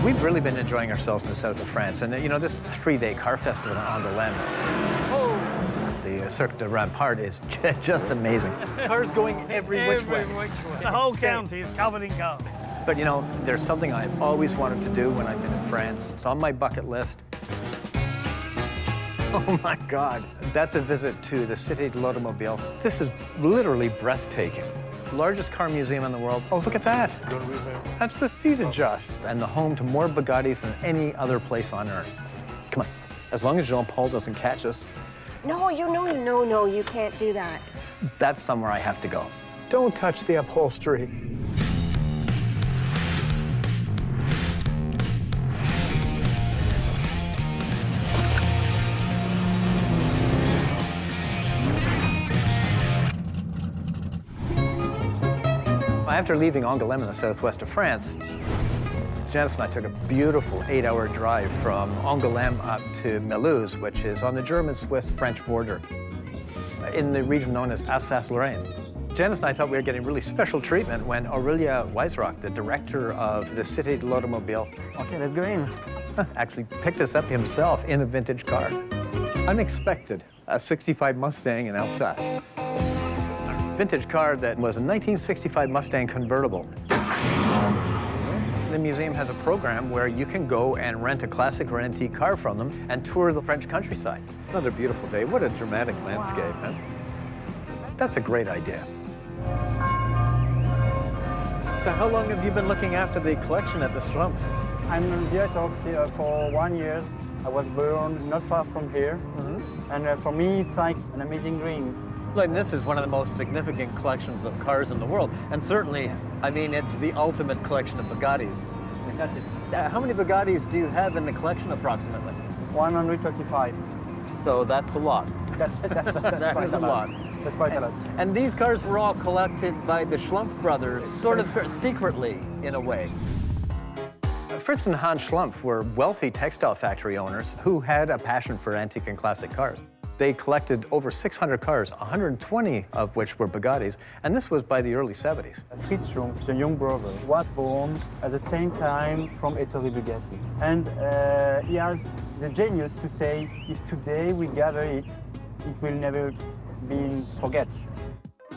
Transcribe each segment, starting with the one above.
We've really been enjoying ourselves in the south of France, and you know, this 3-day car festival in Angoulême, the Cirque de Rampart is just amazing. Cars going every which way. The whole county is covered in cars. But you know, there's something I've always wanted to do when I've been in France. It's on my bucket list. Oh my God, that's a visit to the Cité de l'Automobile. This is literally breathtaking. Largest car museum in the world. Oh, look at that. That's the seat adjust. And the home to more Bugattis than any other place on earth. Come on, as long as Jean-Paul doesn't catch us. No, you can't do that. That's somewhere I have to go. Don't touch the upholstery. After leaving Angoulême in the southwest of France, Janice and I took a beautiful 8-hour drive from Angoulême up to Mulhouse, which is on the German-Swiss-French border, in the region known as Alsace-Lorraine. Janice and I thought we were getting really special treatment when Aurelia Weisrock, the director of the Cité de l'Automobile, Okay, let's go in. actually picked us up himself in a vintage car. Unexpected, a '65 Mustang in Alsace. Vintage car that was a 1965 Mustang convertible. The museum has a program where you can go and rent a classic or antique car from them and tour the French countryside. It's another beautiful day. What a dramatic landscape, huh? That's a great idea. So how long have you been looking after the collection at the Schlumpf? I'm a director for 1 year. I was born not far from here. And for me, it's like an amazing dream. And this is one of the most significant collections of cars in the world. And certainly, I mean, it's the ultimate collection of Bugattis. That's it. How many Bugattis do you have in the collection approximately? 135. So that's a lot. That's That quite is a lot. That's quite a lot. And these cars were all collected by the Schlumpf brothers, sort of secretly, in a way. Fritz and Hans Schlumpf were wealthy textile factory owners who had a passion for antique and classic cars. They collected over 600 cars, 120 of which were Bugattis, and this was by the early 70s. Fritz Schlumpf, the young brother, was born at the same time from Ettore Bugatti. And he has the genius to say, if today we gather it, it will never be forget.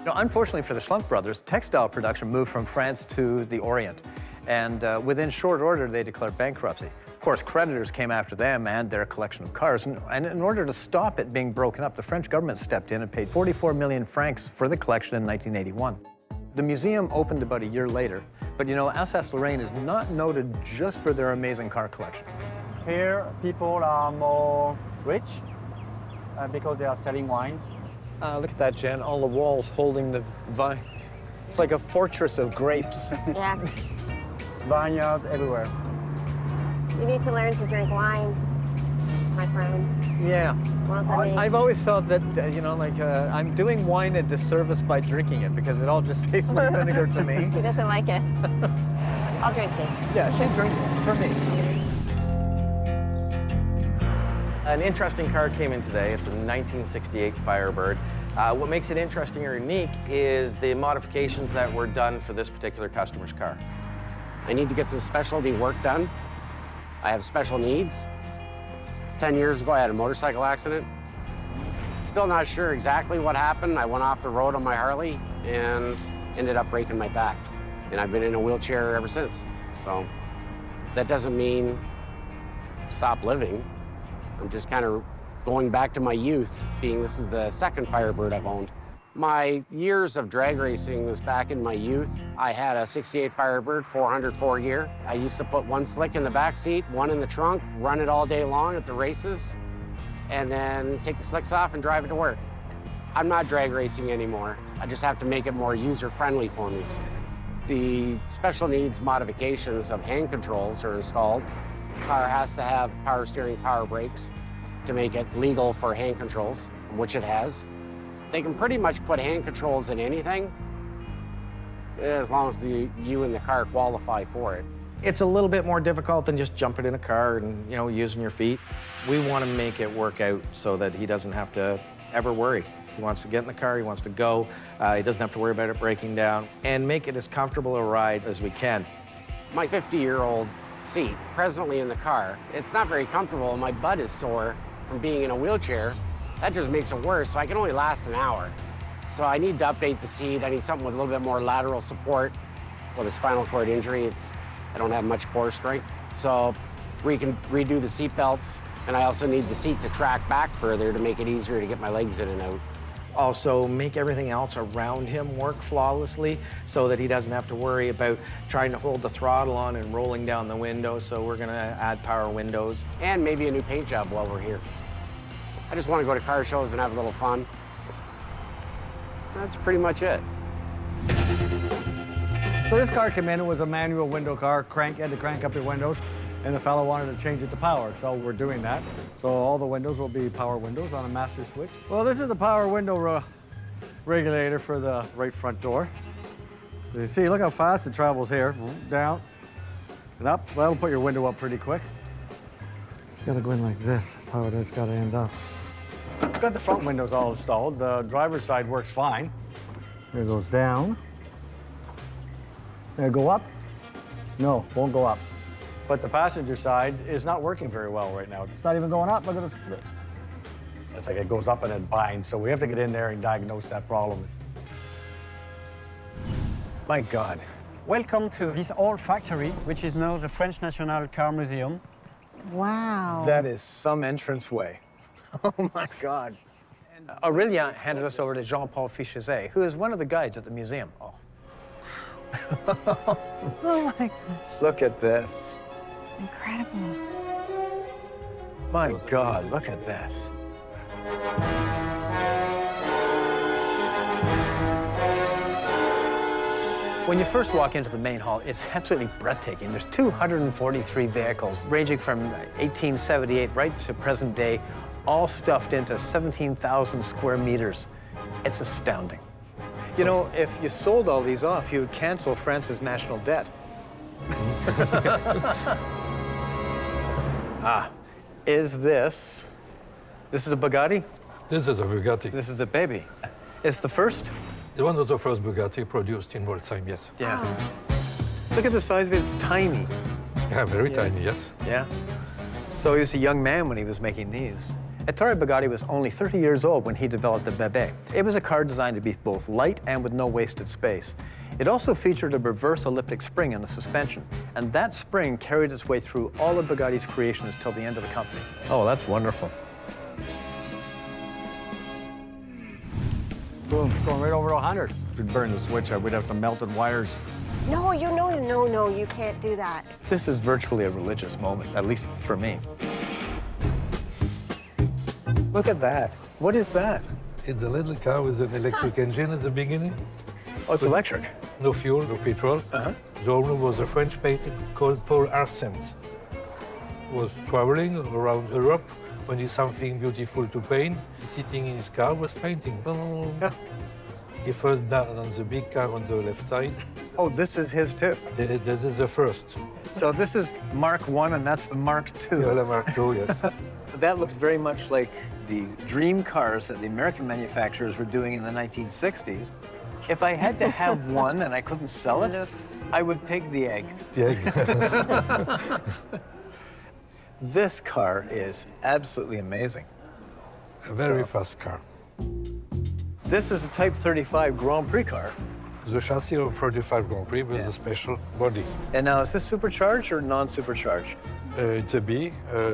Now, unfortunately for the Schlumpf brothers, textile production moved from France to the Orient, and within short order, they declared bankruptcy. Of course, creditors came after them and their collection of cars, and in order to stop it being broken up, the French government stepped in and paid 44 million francs for the collection in 1981. The museum opened about a year later, but you know, Alsace-Lorraine is not noted just for their amazing car collection. Here, people are more rich because they are selling wine. Look at that, Jen, all the walls holding the vines. It's like a fortress of grapes. Yeah. Vineyards everywhere. You need to learn to drink wine, my friend. Yeah. Well, for me. I've always felt that, you know, like I'm doing wine a disservice by drinking it because it all just tastes like vinegar to me. He doesn't like it. I'll drink this. Yeah, she drinks for me. An interesting car came in today. It's a 1968 Firebird. What makes it interesting or unique is the modifications that were done for this particular customer's car. I need to get some specialty work done. I have special needs. 10 years ago, I had a motorcycle accident. Still not sure exactly what happened. I went off the road on my Harley and ended up breaking my back. And I've been in a wheelchair ever since. So that doesn't mean stop living. I'm just kind of going back to my youth, being this is the second Firebird I've owned. My years of drag racing was back in my youth. I had a 68 Firebird, 404 gear. I used to put one slick in the back seat, one in the trunk, run it all day long at the races, and then take the slicks off and drive it to work. I'm not drag racing anymore. I just have to make it more user-friendly for me. The special needs modifications of hand controls are installed. The car has to have power steering, power brakes to make it legal for hand controls, which it has. They can pretty much put hand controls in anything as long as you and the car qualify for it. It's a little bit more difficult than just jumping in a car and, you know, using your feet. We want to make it work out so that he doesn't have to ever worry. He wants to get in the car, he wants to go, he doesn't have to worry about it breaking down, and make it as comfortable a ride as we can. My 50-year-old seat presently in the car. It's not very comfortable. My butt is sore from being in a wheelchair. That just makes it worse, so I can only last an hour. So I need to update the seat. I need something with a little bit more lateral support. With a spinal cord injury, I don't have much core strength. So we can redo the seat belts, and I also need the seat to track back further to make it easier to get my legs in and out. Also, make everything else around him work flawlessly so that he doesn't have to worry about trying to hold the throttle on and rolling down the window. So we're gonna add power windows. And maybe a new paint job while we're here. I just want to go to car shows and have a little fun. That's pretty much it. So this car came in, it was a manual window car, had to crank up your windows, and the fellow wanted to change it to power, so we're doing that. So all the windows will be power windows on a master switch. Well, this is the power window regulator for the right front door. So you see, look how fast it travels here. Down and up. Well, that'll put your window up pretty quick. It's gotta go in like this. That's how it's gotta end up. Got the front windows all installed. The driver's side works fine. There it goes down. There, go up? No, won't go up. But the passenger side is not working very well right now. It's not even going up. Look at this. It's like it goes up and it binds. So we have to get in there and diagnose that problem. My God. Welcome to this old factory, which is now the French National Car Museum. Wow. That is some entranceway. Oh, my God. Aurélien handed us over to Jean-Paul Fichezet, who is one of the guides at the museum. Oh. Oh my gosh. Look at this. Incredible. My God, look at this. When you first walk into the main hall, it's absolutely breathtaking. There's 243 vehicles, ranging from 1878 right to present day, all stuffed into 17,000 square meters. It's astounding. You know, if you sold all these off, you would cancel France's national debt. Is this a Bugatti? This is a Bugatti. This is a baby. It's the first? One of the first Bugatti produced in world time, yes. Yeah. Look at the size of it, it's tiny. Yeah, very tiny, yes. Yeah. So he was a young man when he was making these. Ettore Bugatti was only 30 years old when he developed the Bébé. It was a car designed to be both light and with no wasted space. It also featured a reverse elliptic spring in the suspension, and that spring carried its way through all of Bugatti's creations till the end of the company. Oh, that's wonderful. Boom, it's going right over 100. If we'd burn the switch, we'd have some melted wires. No, you can't do that. This is virtually a religious moment, at least for me. Look at that. What is that? It's a little car with an electric engine at the beginning. Oh, it's electric. No fuel, no petrol. The owner was a French painter called Paul Arsens. He was traveling around Europe when he saw something beautiful to paint. Sitting in his car was painting. He first down on the big car on the left side. Oh, this is his too. This is the first. So this is Mark I, and that's the Mark II. Yeah, the Mark II, yes. That looks very much like the dream cars that the American manufacturers were doing in the 1960s. If I had to have one and I couldn't sell it, I would take the egg. The egg. This car is absolutely amazing. A very fast car. This is a Type 35 Grand Prix car. The chassis of 35 Grand Prix with a special body. And now, is this supercharged or non-supercharged? It's a B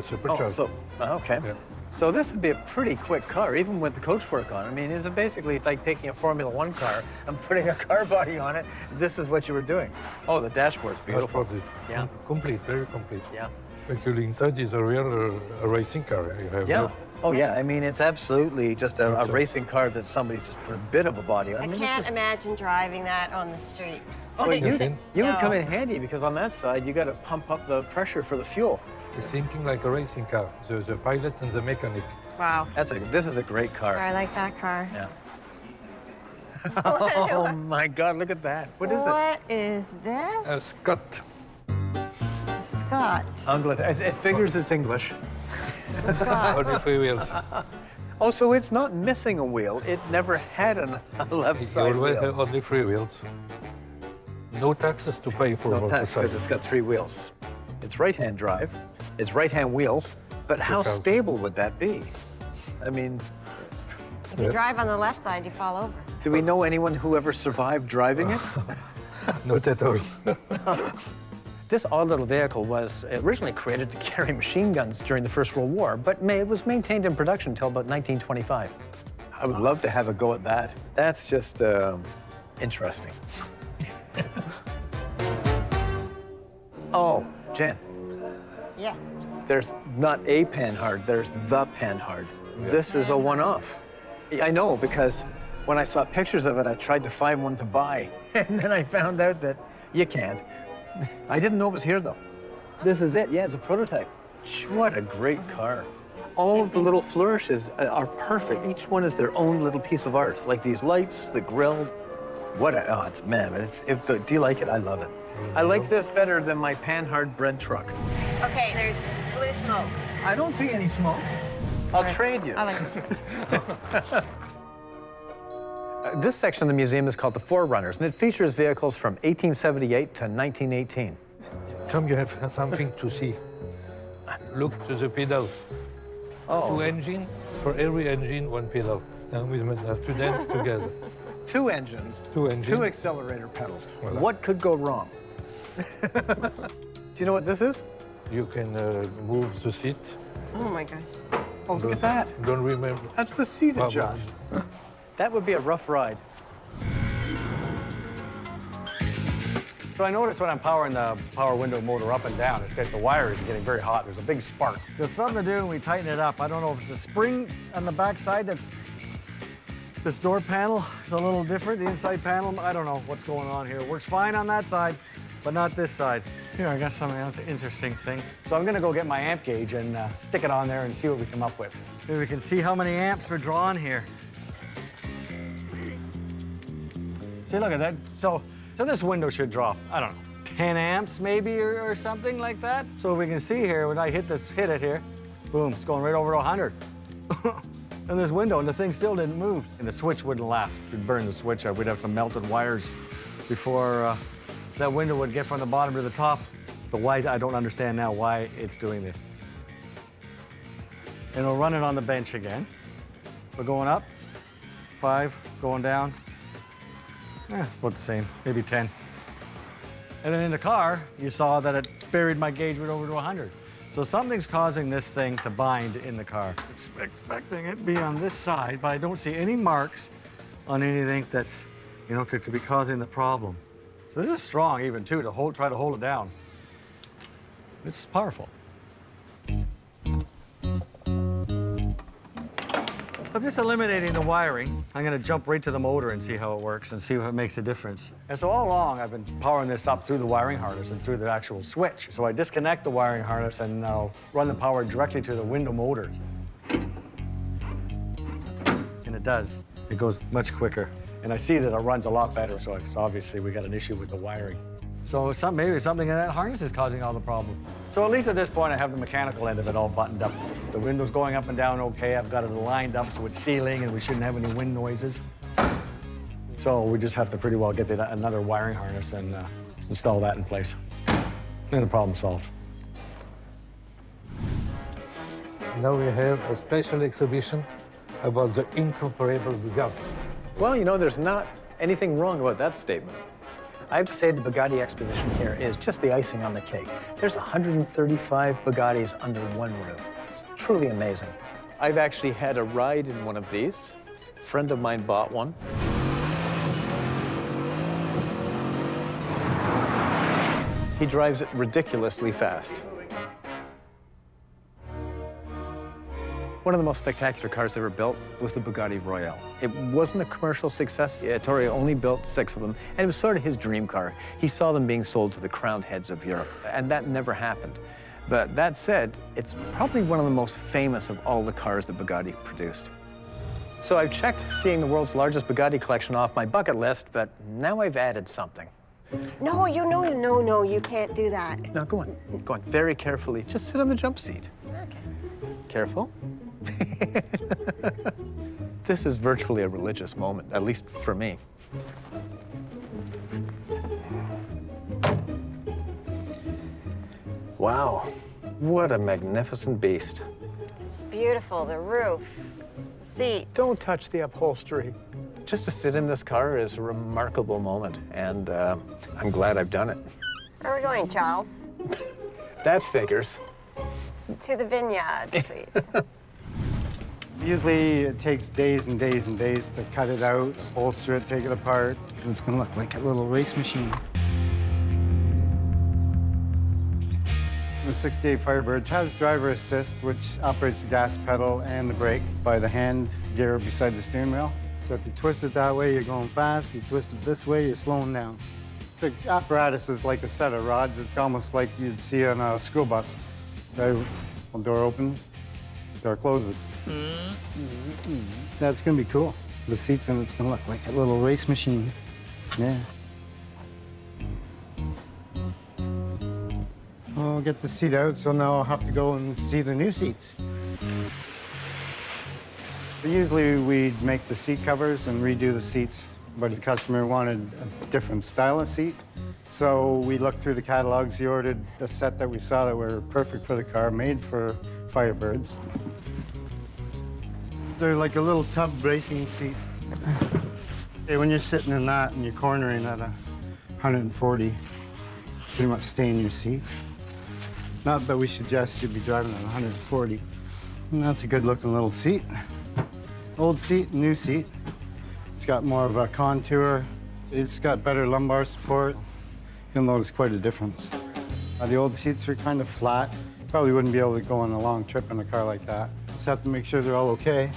supercharged. Okay. Yeah. So this would be a pretty quick car, even with the coachwork on it. I mean, is it basically like taking a Formula One car and putting a car body on it? This is what you were doing. Oh, the dashboard's beautiful. Dashboard is Yeah. complete, very complete. Yeah. Actually, inside is a real racing car. You have Yeah. no- Oh, yeah. I mean, it's absolutely just a racing car that somebody just put a bit of a body on. I mean, can't imagine driving that on the street. Well, you would No. come in handy because on that side, you got to pump up the pressure for the fuel. It's thinking like a racing car. The pilot and the mechanic. Wow. This is a great car. I like that car. Yeah. Oh my God, look at that. What is it? What is this? A Scott. Scott. English. It figures it's English. Only 3 wheels. Oh, so it's not missing a wheel. It never had a left It's side always wheel. only 3 wheels. No taxes to pay for No tax motorcycle. because it's got 3 wheels. It's right-hand drive, it's right-hand wheels, but how Because- stable would that be? I mean, If you drive on the left side, you fall over. do we know anyone who ever survived driving it? Not at all. This odd little vehicle was originally created to carry machine guns during the First World War, but it was maintained in production until about 1925. I would love to have a go at that. That's just interesting. Oh, Jen, Yes. there's not a Panhard, there's the Panhard. This is a one-off. I know, because when I saw pictures of it, I tried to find one to buy, and then I found out that you can't. I didn't know it was here, though. This is it. Yeah, it's a prototype. What a great car. All of the little flourishes are perfect. Each one is their own little piece of art, like these lights, the grille. Do you like it? I love it. I like this better than my Panhard bread truck. Okay, there's blue smoke. I don't see any smoke. I'll trade you. I like it. This section of the museum is called the Forerunners, and it features vehicles from 1878 to 1918. Come, you have something to see. Look to the pedal. Oh. 2 engines, for every engine, 1 pedal. And we must have to dance together. 2 engines, 2 engines. 2 accelerator pedals. Voilà. What could go wrong? Do you know what this is? You can move the seat. Oh my God. Oh, look at that. Don't remember. That's the seat Well, adjust. That would be a rough ride. So I noticed when I'm powering the power window motor up and down, the wire is getting very hot. There's a big spark. There's something to do when we tighten it up. I don't know if it's a spring on the back side that's, this door panel is a little different, the inside panel. I don't know what's going on here. It works fine on that side, but not this side. Here, I got something else, interesting thing. So I'm gonna go get my amp gauge and stick it on there and see what we come up with. Maybe we can see how many amps we're drawing here. See, look at that. So this window should draw, I don't know, 10 amps maybe or something like that. So we can see here, when I hit it here, boom, it's going right over to 100. And this window, and the thing still didn't move. And the switch wouldn't last. We'd burn the switch out. We'd have some melted wires before that window would get from the bottom to the top. But why, I don't understand now why it's doing this. And we'll run it on the bench again. We're going up, 5, going down. About the same, maybe 10. And then in the car, you saw that it buried my gauge right over to 100. So something's causing this thing to bind in the car. Expecting it to be on this side, but I don't see any marks on anything that's, could be causing the problem. So this is strong even too, to try to hold it down. It's powerful. I'm just eliminating the wiring. I'm gonna jump right to the motor and see how it works and see if it makes a difference. And so all along, I've been powering this up through the wiring harness and through the actual switch. So I disconnect the wiring harness and now run the power directly to the window motor. And it does. It goes much quicker. And I see that it runs a lot better, so it's obviously we got an issue with the wiring. So maybe something in that harness is causing all the problem. So at least at this point, I have the mechanical end of it all buttoned up. The window's going up and down okay. I've got it lined up so it's sealing and we shouldn't have any wind noises. So we just have to pretty well get another wiring harness and install that in place. And the problem solved. Now we have a special exhibition about the incomparable Bugatti. Well, there's not anything wrong about that statement. I have to say the Bugatti exposition here is just the icing on the cake. There's 135 Bugattis under one roof. It's truly amazing. I've actually had a ride in one of these. A friend of mine bought one. He drives it ridiculously fast. One of the most spectacular cars ever built was the Bugatti Royale. It wasn't a commercial success. Ettore only built 6 of them, and it was sort of his dream car. He saw them being sold to the crowned heads of Europe, and that never happened. But that said, it's probably one of the most famous of all the cars that Bugatti produced. So I've checked seeing the world's largest Bugatti collection off my bucket list, but now I've added something. No, you can't do that. Now go on, very carefully. Just sit on the jump seat. Okay. Careful. This is virtually a religious moment, at least for me. Wow, what a magnificent beast. It's beautiful, the roof, the seats. Don't touch the upholstery. Just to sit in this car is a remarkable moment, and I'm glad I've done it. Where are we going, Charles? That figures. To the vineyards, please. Usually it takes days and days and days to cut it out, upholster it, take it apart. It's gonna look like a little race machine. The 68 Firebird has driver assist, which operates the gas pedal and the brake by the hand gear beside the steering wheel. So if you twist it that way, you're going fast. You twist it this way, you're slowing down. The apparatus is like a set of rods. It's almost like you'd see on a school bus. Right? When the door opens, door closes. That's gonna be cool. The seats in it's gonna look like a little race machine. Yeah. I'll get the seat out, so now I'll have to go and see the new seats. Usually we'd make the seat covers and redo the seats, but the customer wanted a different style of seat. So we looked through the catalogs. He ordered a set that we saw that were perfect for the car, made for Firebirds. They're like a little tub racing seat. Hey, when you're sitting in that and you're cornering at 140, pretty much stay in your seat. Not that we suggest you be driving at 140. And that's a good-looking little seat. Old seat, new seat. It's got more of a contour. It's got better lumbar support. You'll notice quite a difference. The old seats are kind of flat. Probably wouldn't be able to go on a long trip in a car like that. Just have to make sure they're all okay.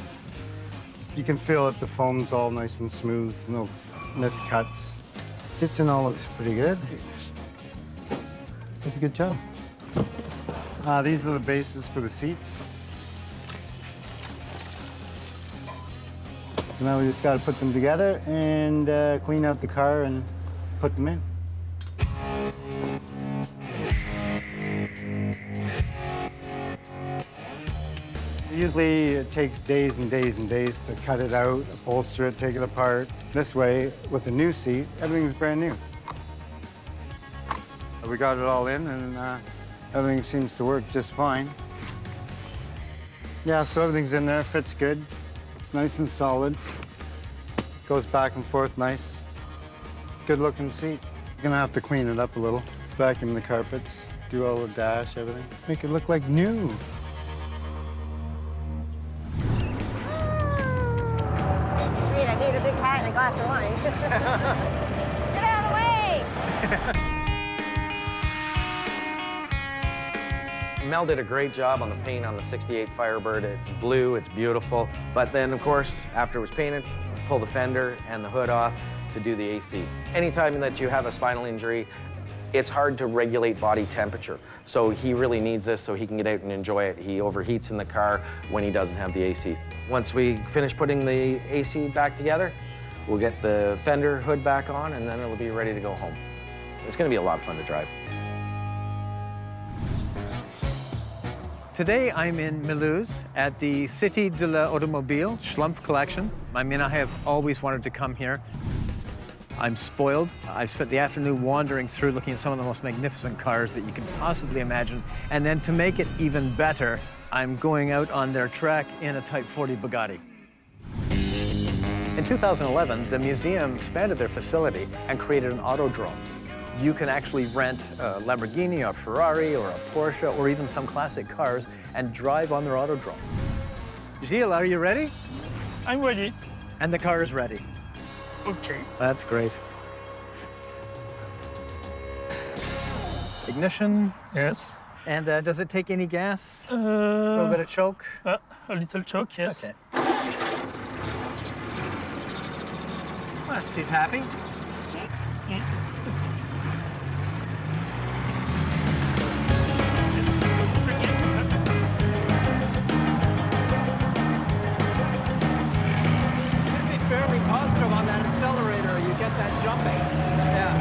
You can feel that the foam's all nice and smooth, no miscuts. Stitching all looks pretty good. Did a good job. These are the bases for the seats. So now we just got to put them together and clean out the car and put them in. Usually it takes days and days and days to cut it out, upholster it, take it apart. This way, with a new seat, everything's brand new. We got it all in and everything seems to work just fine. Yeah, so everything's in there, fits good. It's nice and solid. Goes back and forth nice. Good looking seat. You're gonna have to clean it up a little. Vacuum the carpets, do all the dash, everything. Make it look like new. I need a big hat and a glass of wine. Get out of the way! Mel did a great job on the paint on the 68 Firebird. It's blue, it's beautiful. But then, of course, after it was painted, pull the fender and the hood off to do the AC. Anytime that you have a spinal injury, it's hard to regulate body temperature. So he really needs this so he can get out and enjoy it. He overheats in the car when he doesn't have the AC. Once we finish putting the AC back together, we'll get the fender hood back on and then it'll be ready to go home. It's gonna be a lot of fun to drive. Today I'm in Mulhouse at the Cité de l'Automobile Schlumpf collection. I mean, I have always wanted to come here. I'm spoiled. I've spent the afternoon wandering through looking at some of the most magnificent cars that you can possibly imagine. And then to make it even better, I'm going out on their track in a Type 40 Bugatti. In 2011, the museum expanded their facility and created an autodrome. You can actually rent a Lamborghini, or a Ferrari, or a Porsche, or even some classic cars and drive on their autodrome. Gilles, are you ready? I'm ready. And the car is ready. Okay. That's great. Ignition. Yes. And does it take any gas? A little bit of choke? A little choke, yes. Okay. Well, she's happy. Fairly positive on that accelerator, you get that jumping. Yeah.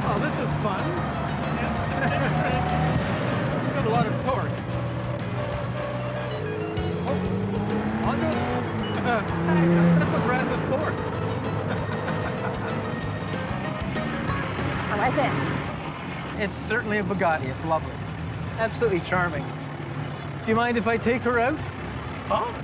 Oh, this is fun. It's got a lot of torque. Oh, onto it. That's what Graz is for. How was it? It's certainly a Bugatti. It's lovely. Absolutely charming. Do you mind if I take her out? Oh,